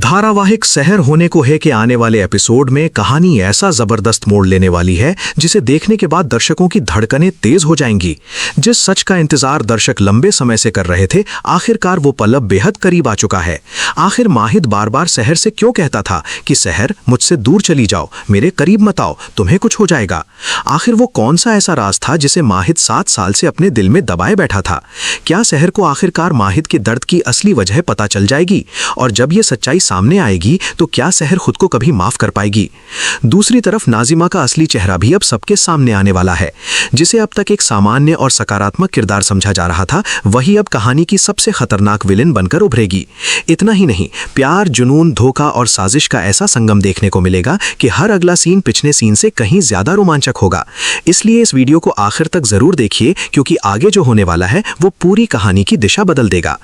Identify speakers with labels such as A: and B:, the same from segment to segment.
A: धारावाहिक सहर होने को है के आने वाले एपिसोड में कहानी ऐसा जबरदस्त मोड़ लेने वाली है जिसे देखने के बाद दर्शकों की धड़कनें तेज हो जाएंगी। जिस सच का इंतजार दर्शक लंबे समय से कर रहे थे, आखिरकार वो पल अब बेहद करीब आ चुका है। आखिर माहिद बार बार सहर से क्यों कहता था कि सहर मुझसे दूर चली जाओ, मेरे करीब मत आओ, तुम्हें कुछ हो जाएगा। आखिर वो कौन सा ऐसा राज था जिसे माहिद 7 साल से अपने दिल में दबाए बैठा था। क्या सहर को आखिरकार माहिद के दर्द की असली वजह पता चल जाएगी, और जब ये सच्चाई सामने आएगी तो क्या सहर खुद को कभी माफ कर पाएगी। दूसरी तरफ नाजिमा का असली चेहरा भी अब सबके सामने आने वाला है। जिसे अब तक एक सामान्य और सकारात्मक किरदार समझा जा रहा था, वही अब कहानी की सबसे खतरनाक विलेन बनकर उभरेगी। इतना ही नहीं, प्यार, जुनून, धोखा और साजिश का ऐसा संगम देखने को मिलेगा कि हर अगला सीन पिछले सीन से कहीं ज्यादा रोमांचक होगा। इसलिए इस वीडियो को आखिर तक जरूर देखिए, क्योंकि आगे जो होने वाला है वो पूरी कहानी की दिशा बदल देगा।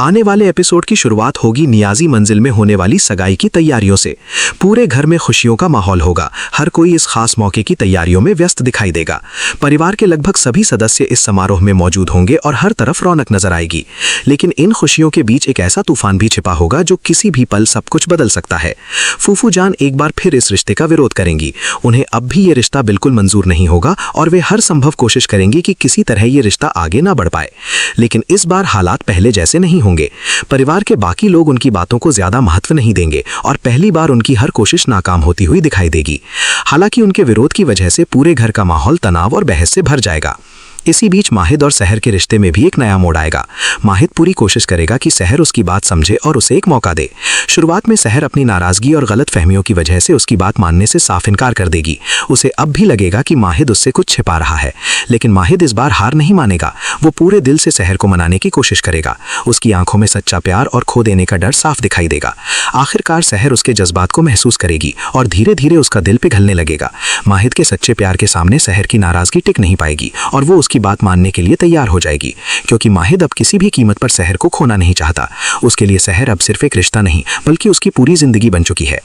A: आने वाले एपिसोड की शुरुआत होगी नियाजी मंजिल में होने वाली सगाई की तैयारियों से। पूरे घर में खुशियों का माहौल होगा, हर कोई इस खास मौके की तैयारियों में व्यस्त दिखाई देगा। परिवार के लगभग सभी सदस्य इस समारोह में मौजूद होंगे और हर तरफ रौनक नजर आएगी। लेकिन इन खुशियों के बीच एक ऐसा तूफान भी छिपा होगा जो किसी भी पल सब कुछ बदल सकता है। फूफू जान एक बार फिर इस रिश्ते का विरोध करेंगी। उन्हें अब भी ये रिश्ता बिल्कुल मंजूर नहीं होगा और वे हर संभव कोशिश करेंगी कि किसी तरह ये रिश्ता आगे ना बढ़ पाए। लेकिन इस बार हालात पहले जैसे नहीं होंगे। परिवार के बाकी लोग उनकी बातों को ज्यादा महत्व नहीं देंगे और पहली बार उनकी हर कोशिश नाकाम होती हुई दिखाई देगी। हालांकि उनके विरोध की वजह से पूरे घर का माहौल तनाव और बहस से भर जाएगा। इसी बीच माहिद और सहर के रिश्ते में भी एक नया मोड़ आएगा। माहिद पूरी कोशिश करेगा कि सहर उसकी बात समझे और उसे एक मौका दे। शुरुआत में सहर अपनी नाराजगी और गलत फहमियों की वजह से उसकी बात मानने से साफ इनकार कर देगी। उसे अब भी लगेगा कि माहिद उससे कुछ छिपा रहा है, लेकिन माहिद इस बार हार नहीं मानेगा। वो पूरे दिल से सहर को मनाने की कोशिश करेगा। उसकी आंखों में सच्चा प्यार और खो देने का डर साफ दिखाई देगा। आखिरकार सहर उसके जज्बात को महसूस करेगी और धीरे धीरे उसका दिल पिघलने लगेगा। माहिद के सच्चे प्यार के सामने सहर की नाराजगी टिक नहीं पाएगी और वो की बात मानने के लिए तैयार हो जाएगी, क्योंकि माहिद अब किसी भी कीमत पर सहर को खोना नहीं चाहता। उसके लिए सहर अब सिर्फ एक रिश्ता नहीं, बल्कि उसकी पूरी जिंदगी बन चुकी है।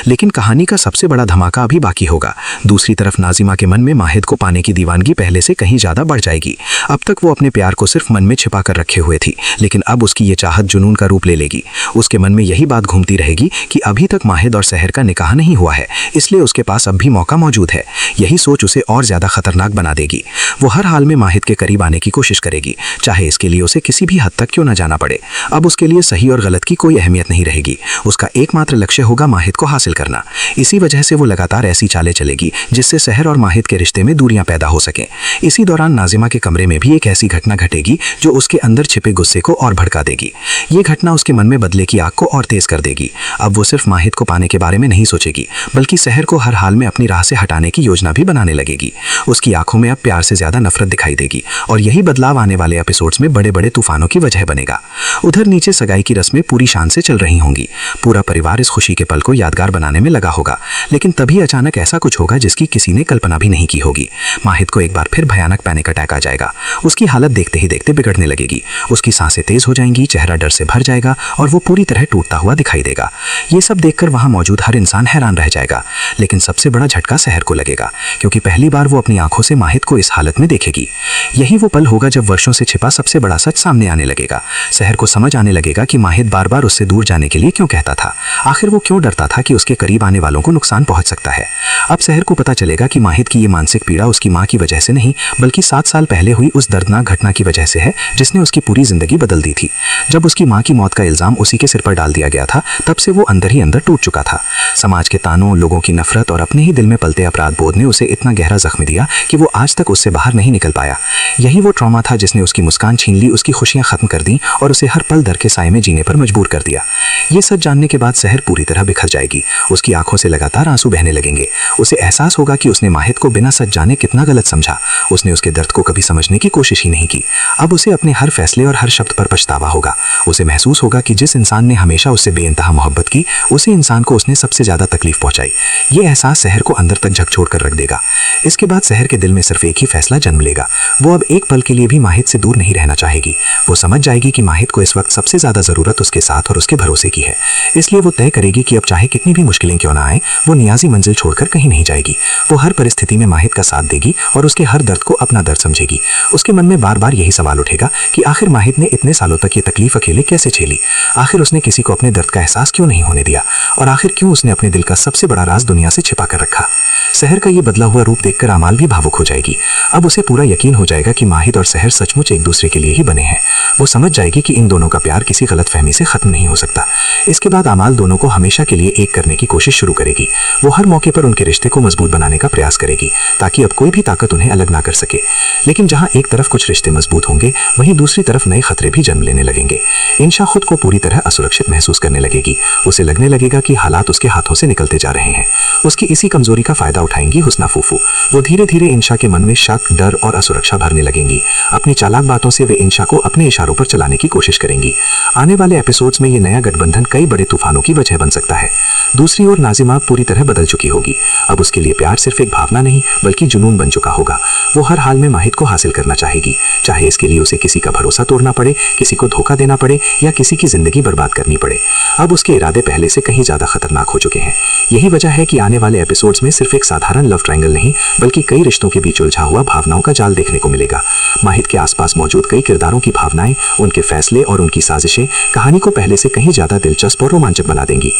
A: लेकिन कहानी का सबसे बड़ा धमाका अभी बाकी होगा। दूसरी तरफ नाजिमा के मन में माहिद को पाने की दीवानगी पहले से कहीं ज्यादा बढ़ जाएगी। अब तक वो अपने प्यार को सिर्फ मन में छिपा कर रखे हुए थी, लेकिन अब उसकी ये चाहत जुनून का रूप ले लेगी। उसके मन में यही बात घूमती रहेगी कि अभी तक माहिद और सहर का निकाह नहीं हुआ है, इसलिए उसके पास अब भी मौका मौजूद है। यही सोच उसे और ज्यादा खतरनाक बना देगी। वो हर हाल में माहिद के करीब आने की कोशिश करेगी, चाहे इसके लिए उसे किसी भी हद तक क्यों न जाना पड़े। अब उसके लिए सही और गलत की कोई अहमियत नहीं रहेगी। उसका एकमात्र लक्ष्य होगा माहिद को हासिल करना। इसी वजह से वो लगातार ऐसी चालें चलेगी जिससे सहर और माहिद के रिश्ते में दूरियां पैदा हो सकें। इसी दौरान नाजिमा के कमरे में भी एक ऐसी घटना घटेगी जो उसके अंदर छिपे गुस्से को और भड़का देगी। ये घटना उसके मन में बदले की आग को और तेज कर देगी। अब वो सिर्फ माहिद को पाने के बारे में नहीं सोचेगी, बल्कि सहर को हर हाल में अपनी राह से हटाने की योजना भी बनाने लगेगी। उसकी आंखों में अब प्यार से ज्यादा नफरत दिखाई देगी और यही बदलाव आने वाले एपिसोड्स में बड़े बड़े तूफानों की वजह बनेगा। उधर नीचे सगाई की रस्में पूरी शान से चल रही होंगी। पूरा परिवार इस खुशी के पल को यादगार बनाने में लगा होगा, लेकिन तभी अचानक ऐसा कुछ होगा जिसकी किसी ने कल्पना भी नहीं की होगी। माहिद को एक बार फिर भयानक पैनिक अटैक आ जाएगा। उसकी हालत देखते ही देखते बिगड़ने लगेगी। उसकी सांसें तेज हो जाएंगी, चेहरा डर से भर जाएगा और वो पूरी तरह टूटता हुआ दिखाई देगा। ये सब देखकर वहां मौजूद हर इंसान हैरान रह जाएगा। लेकिन सबसे बड़ा झटका सहर को लगेगा, क्योंकि पहली बार वो अपनी आंखों से माहिद को इस हालत में देखेगी। यही वो पल होगा जब वर्षों से छिपा सबसे बड़ा सच सामने आने लगेगा। सहर को समझ आने लगेगा कि माहिद बार बार उससे दूर जाने के लिए क्यों कहता था। आखिर वो क्यों डरता था कि उसके करीब आने वालों को नुकसान पहुंच सकता है। अब सहर को पता चलेगा कि माहिद की ये मानसिक पीड़ा उसकी मां की वजह से नहीं, बल्कि 7 साल पहले हुई उस दर्दनाक घटना की वजह से है जिसने उसकी पूरी जिंदगी बदल दी थी। जब उसकी मां की मौत का इल्जाम उसी के सिर पर डाल दिया गया था, तब से वो अंदर ही अंदर टूट चुका था। समाज के तानों, लोगों की नफरत और अपने ही दिल में पलते अपराध बोध ने उसे इतना गहरा जख्म दिया कि वो आज तक उससे बाहर नहीं निकल पाया। यही वो ट्रॉमा था जिसने उसकी मुस्कान छीन ली, उसकी खुशियां खत्म कर दी और उसे हर पल डर के साए में जीने पर मजबूर कर दिया। ये सच जानने के बाद सहर पूरी तरह बिखर जाएगी। उसकी आंखों से लगातार आंसू बहने लगेंगे। उसे एहसास होगा कि उसने माहिद को बिना सच जाने कितना गलत समझा। उसने उसके दर्द को कभी समझने की कोशिश ही नहीं की। अब उसे अपने हर फैसले और हर शब्द पर पछतावा होगा। उसे महसूस होगा कि जिस इंसान ने हमेशा उससे बेइंतहा मोहब्बत की, उसी इंसान को उसने सबसे ज्यादा तकलीफ पहुंचाई। ये एहसास सहर को अंदर तक झकझोर कर रख देगा। इसके बाद सहर के दिल में सिर्फ एक ही फैसला जन्म लेगा। वो अब एक पल के लिए भी माहिद से दूर नहीं रहना चाहेगी। वो समझ जाएगी कि माहिद को इस वक्त सबसे ज्यादा जरूरत उसके साथ और उसके भरोसे की है। इसलिए वो तय करेगी कि अब चाहे कितनी
B: कितनी भी मुश्किलें क्यों ना आए, वो नियाजी मंजिल छोड़कर कहीं नहीं जाएगी। वो हर परिस्थिति में माहिद का साथ देगी और उसके हर दर्द को अपना दर्द समझेगी। उसके मन में बार बार यही सवाल उठेगा कि आखिर माहिद ने इतने सालों तक ये तकलीफ अकेले कैसे झेली, आखिर उसने किसी को अपने दर्द का एहसास क्यों नहीं होने दिया, और आखिर क्यों उसने अपने दिल का सबसे बड़ा राज दुनिया से छिपा कर रखा। सहर का ये बदला हुआ रूप देखकर आमाल भी भावुक हो जाएगी। अब उसे पूरा यकीन हो जाएगा कि माहिद और सहर सचमुच एक दूसरे के लिए ही बने हैं। वो समझ जाएगी कि इन दोनों का प्यार किसी गलतफहमी से खत्म नहीं हो सकता। इसके बाद आमाल दोनों को हमेशा के लिए एक करने की कोशिश शुरू करेगी। वो हर मौके पर उनके रिश्ते को मजबूत बनाने का प्रयास करेगी ताकि अब कोई भी ताकत उन्हें अलग ना कर सके। लेकिन जहां एक तरफ कुछ रिश्ते मजबूत होंगे, वहीं दूसरी तरफ नए खतरे भी जन्म लेने लगेंगे। इंशा खुद को पूरी तरह असुरक्षित महसूस करने लगेगी। उसे लगने लगेगा कि हालात उसके हाथों से निकलते जा रहे हैं। उसकी इसी कमजोरी का फायदा उठाएंगी हुस्ना फूफू। वो धीरे धीरे इंशा के मन में शक, डर और असुरक्षा भरने लगेंगी। अपनी चालाक बातों से वे इंशा को अपने इशारों पर चलाने की कोशिश करेंगी। आने वाले एपिसोड्स में ये नया गठबंधन कई बड़े तूफानों की वजह बन सकता है। दूसरी ओर नाजिमा पूरी तरह बदल चुकी होगी। अब उसके लिए प्यार सिर्फ एक भावना नहीं बल्कि जुनून बन चुका होगा। वो हर हाल में माहिद को हासिल करना चाहेगी, चाहे इसके लिए उसे किसी का भरोसा तोड़ना पड़े, किसी को धोखा देना पड़े या किसी की जिंदगी बर्बाद करनी पड़े। अब उसके इरादे पहले से कहीं ज्यादा खतरनाक हो चुके हैं। यही वजह है कि आने वाले एपिसोड्स में सिर्फ एक साधारण लव ट्रायंगल नहीं बल्कि कई रिश्तों के बीच उलझा हुआ भावनाओं का जाल देखने को मिलेगा। माहिद के आसपास मौजूद कई किरदारों की भावनाएं, उनके फैसले और उनकी साजिशें कहानी को पहले से कहीं ज्यादा दिलचस्प और रोमांचक बना देंगी।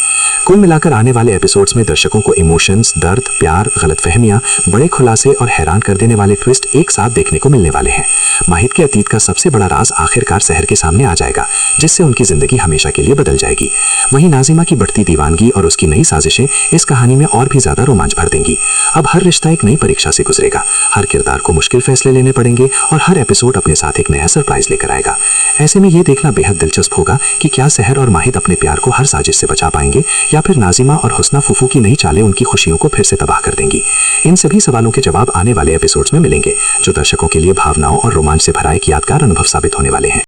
B: कुल मिलाकर आने वाले एपिसोड्स में दर्शकों को इमोशंस, दर्द, प्यार, गलतफहमियां, बड़े खुलासे और हैरान कर देने वाले ट्विस्ट एक साथ देखने को मिलने वाले हैं। माहिद के अतीत का सबसे बड़ा राज आखिरकार सहर के सामने आ जाएगा, जिससे उनकी जिंदगी हमेशा के लिए बदल जाएगी। वहीं नाजिमा की बढ़ती दीवानगी और उसकी नई साजिशें इस कहानी में और भी ज्यादा रोमांच भर देंगी। अब हर रिश्ता एक नई परीक्षा से गुजरेगा, हर किरदार को मुश्किल फैसले लेने पड़ेंगे और हर एपिसोड अपने साथ एक नया सरप्राइज लेकर आएगा। ऐसे में ये देखना बेहद दिलचस्प होगा कि क्या सहर और माहिद अपने प्यार को हर साजिश से बचा पाएंगे या फिर नाजिमा और हुस्ना फूफू की नई चालें उनकी खुशियों को फिर से तबाह कर देंगी। इन सभी सवालों के जवाब आने वाले एपिसोड्स में मिलेंगे, जो दर्शकों के लिए भावनाओं और रोमांच से भरा एक यादगार अनुभव साबित होने वाले हैं।